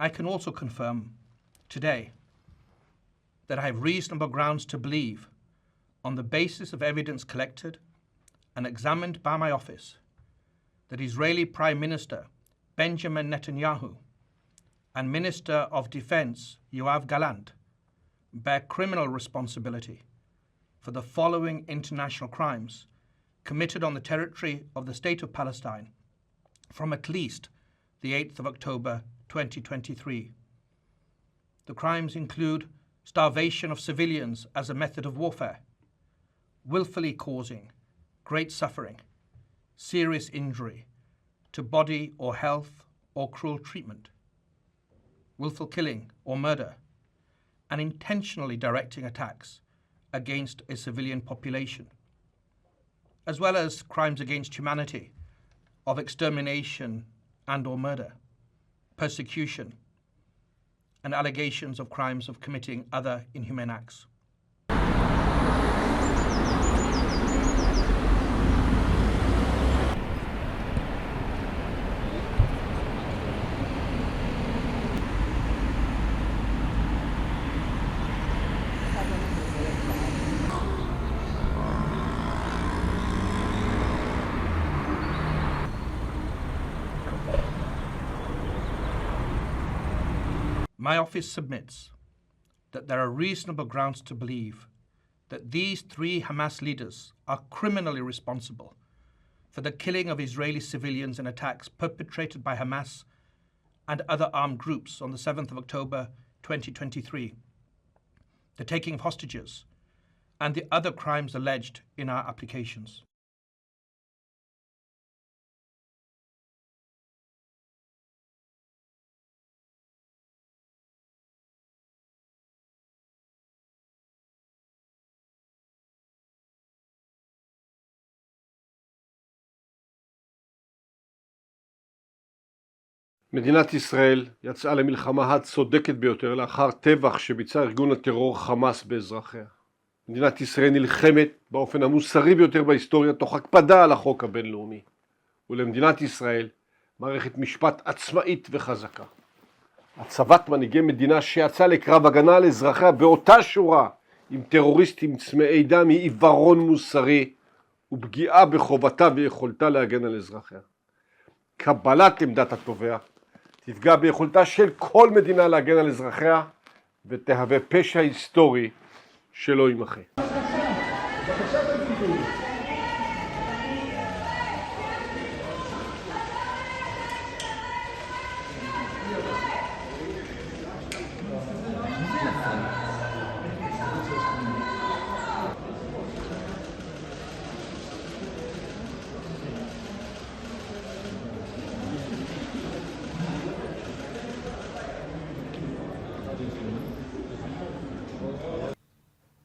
I can also confirm today that I have reasonable grounds to believe, on the basis of evidence collected and examined by my office, that Israeli Prime Minister Benjamin Netanyahu and Minister of Defense Yoav Gallant bear criminal responsibility for the following international crimes committed on the territory of the State of Palestine from at least the 8th of October 2023. The crimes include starvation of civilians as a method of warfare, willfully causing great suffering, serious injury to body or health or cruel treatment, willful killing or murder, and intentionally directing attacks against a civilian population, as well as crimes against humanity of extermination and/or murder, persecution, and allegations of crimes of committing other inhumane acts. My office submits that there are reasonable grounds to believe that these three Hamas leaders are criminally responsible for the killing of Israeli civilians in attacks perpetrated by Hamas and other armed groups on the 7th of October 2023, the taking of hostages, and the other crimes alleged in our applications. מדינת ישראל יצאה למלחמה הצודקת ביותר לאחר טבח שביצע ארגון הטרור חמאס באזרחיה. מדינת ישראל נלחמת באופן המוסרי ביותר בהיסטוריה תוך הקפדה על החוק הבינלאומי. ולמדינת ישראל מערכת משפט עצמאית וחזקה. הצבת מנהיגי מדינה שיצאה לקרב הגנה על אזרחיה באותה שורה עם טרוריסטים צמאי דם היא עיוורון מוסרי ופגיעה בחובתה ויכולתה להגן על אזרחיה. קבלת עמדת התובע תפגע ביכולתה של כל מדינה להגן על אזרחיה ותהווה פשע היסטורי שלא יימחה.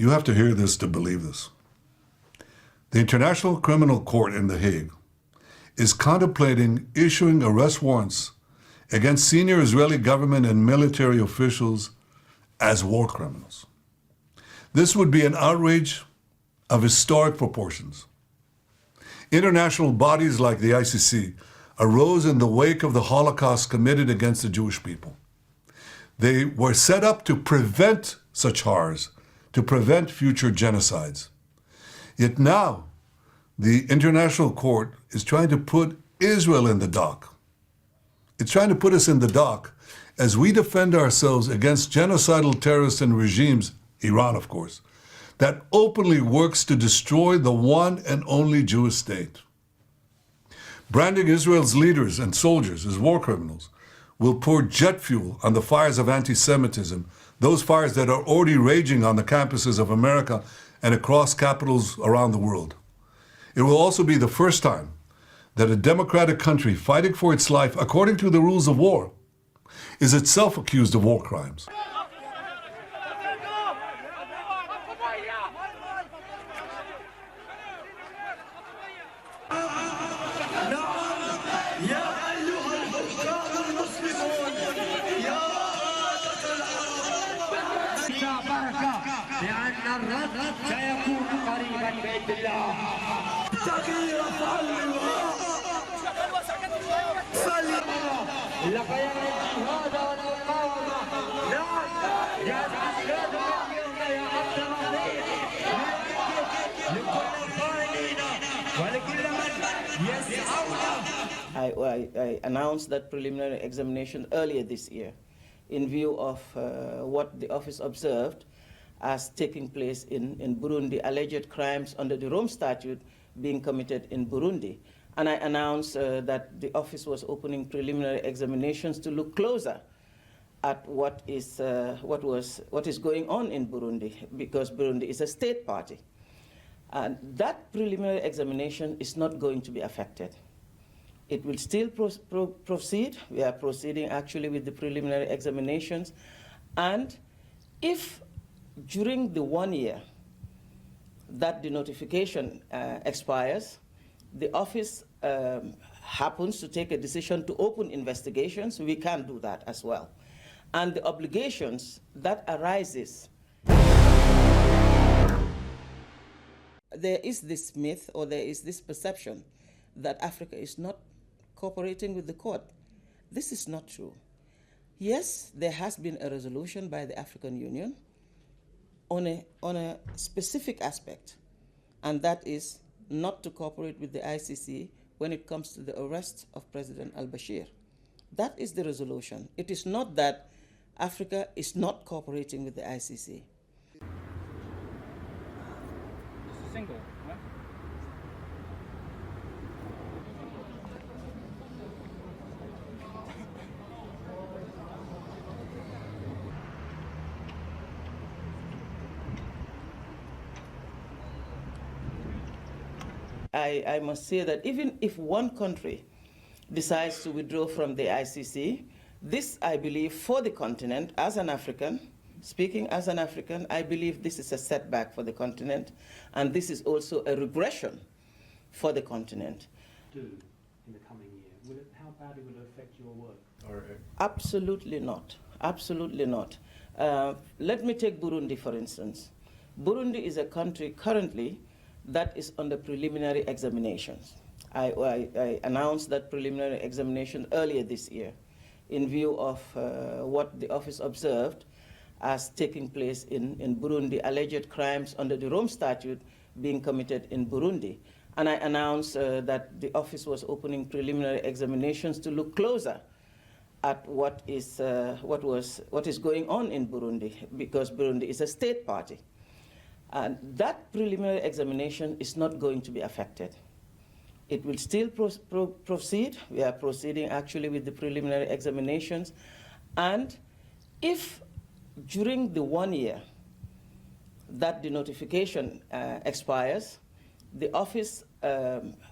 You have to hear this to believe this. The International Criminal Court in The Hague is contemplating issuing arrest warrants against senior Israeli government and military officials as war criminals. This would be an outrage of historic proportions. International bodies like the ICC arose in the wake of the Holocaust committed against the Jewish people. They were set up to prevent such horrors, to prevent future genocides. Yet now, the International Court is trying to put Israel in the dock. It's trying to put us in the dock as we defend ourselves against genocidal terrorists and regimes, Iran of course, that openly works to destroy the one and only Jewish state. Branding Israel's leaders and soldiers as war criminals will pour jet fuel on the fires of anti-Semitism, those fires that are already raging on the campuses of America and across capitals around the world. It will also be the first time that a democratic country fighting for its life according to the rules of war is itself accused of war crimes. لأن الرد سيكون قريبا بإذن الله. تغيير فعل الله. لقيام الجهاد والمقاومة لا يستسلم اليوم يا التراثيم لكل القائلين ولكل من يسعون. I announced that preliminary examination earlier this year in view of what the office observed as taking place in Burundi, alleged crimes under the Rome Statute being committed in Burundi. And I announced that the office was opening preliminary examinations to look closer at what is going on in Burundi, because Burundi is a state party. And that preliminary examination is not going to be affected. It will still proceed. We are proceeding actually with the preliminary examinations. And if during the 1 year that the notification expires, the office happens to take a decision to open investigations, we can do that as well. And the obligations that arises, there is this myth or there is this perception that Africa is not cooperating with the court. This is not true. Yes, there has been a resolution by the African Union on a specific aspect, and that is not to cooperate with the ICC when it comes to the arrest of President al-Bashir. That is the resolution. It is not that Africa is not cooperating with the ICC. Single, right? I must say that even if one country decides to withdraw from the ICC, this, I believe, for the continent, as an African, speaking as an African, I believe this is a setback for the continent, and this is also a regression for the continent. Do in the coming year? How badly will it affect your work? Absolutely not. Absolutely not. Let me take Burundi, for instance. Burundi is a country currently that is under preliminary examinations. I announced that preliminary examination earlier this year in view of what the office observed as taking place in Burundi, alleged crimes under the Rome Statute being committed in Burundi. And I announced that the office was opening preliminary examinations to look closer at what is going on in Burundi, because Burundi is a state party. And that preliminary examination is not going to be affected. It will still proceed. We are proceeding actually with the preliminary examinations. And if during the 1 year that the notification expires, the office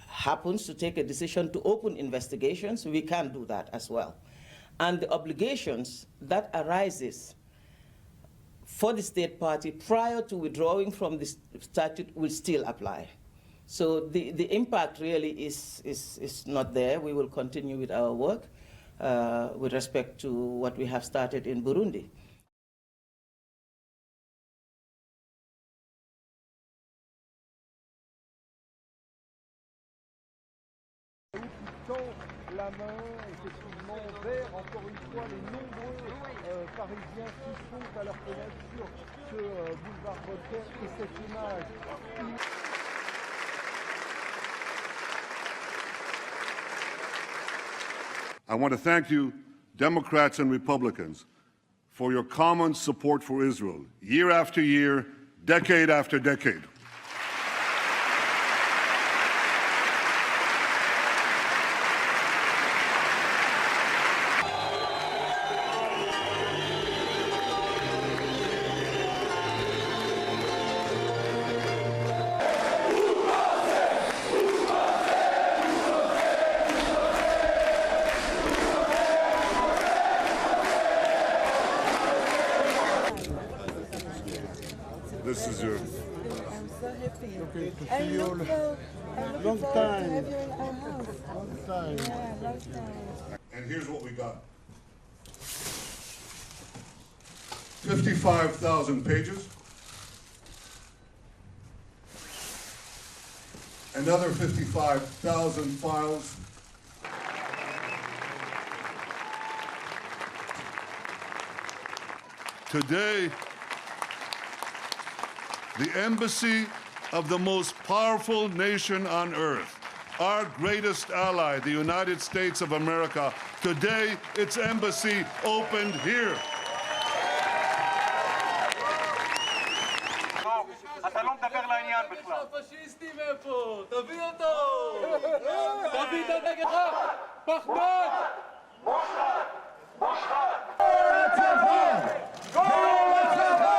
happens to take a decision to open investigations, we can do that as well. And the obligations that arises for the state party prior to withdrawing from the statute will still apply. So the impact really is not there. We will continue with our work with respect to what we have started in Burundi. La main effectivement vers encore une fois les nombreux Parisiens qui sont à leur fenêtre sur ce boulevard Voltaire et cette image. I want to thank you, Democrats and Republicans, for your common support for Israel, year after year, decade after decade. This is your... I'm so happy. Okay, to see you all. Long time. To have you in our house. Long time. Yeah, long time. And here's what we got. 55,000 pages. Another 55,000 files. Today, the embassy of the most powerful nation on earth, our greatest ally, the United States of America, today its embassy opened here. אתה לא מדבר לעניין בכלל. הפשיסטים איפה? תביא אותו! תביא את הדגל! פחדן! מושחת! מושחת! כל הצבא! כל הצבא!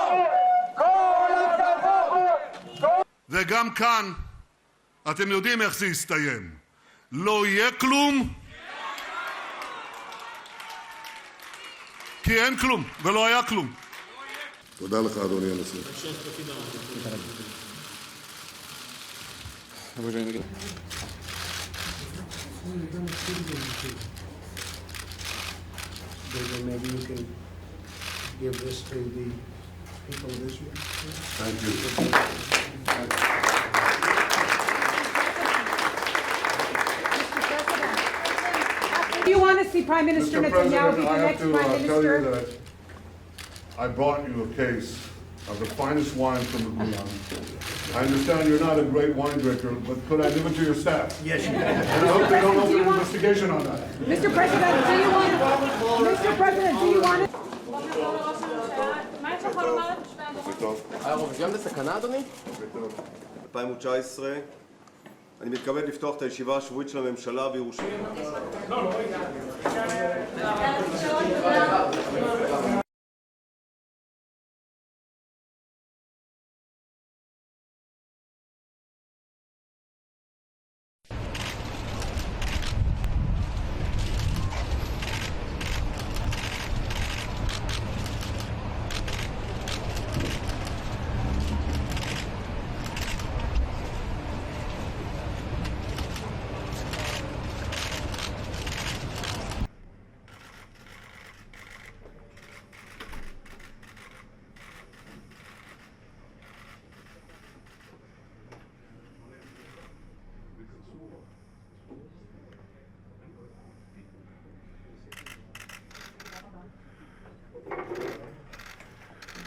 כל הצבא! וגם כאן, אתם יודעים איך זה יסתיים. לא יהיה כלום, כי אין כלום, ולא היה כלום. תודה לך, אדוני הנשיא. Maybe you can give this to the people of Israel. Thank you. Do you want to see Prime Minister Netanyahu be the next Prime Minister? Tell you that I brought you a case of the finest wine from the Gulan. I understand you're not a great wine drinker, but could I give it to your staff? Yes, you can. And I hope they don't open an investigation on that. Mr. President, do you want to? Mr. President, do you want to? גם בסכנה, אדוני? 2019, אני מתכבד לפתוח את הישיבה השבועית של הממשלה בירושלים.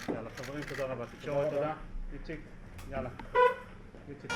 יאללה, חברים, תודה רבה. תקשורת, תודה. איציק, יאללה. איציק.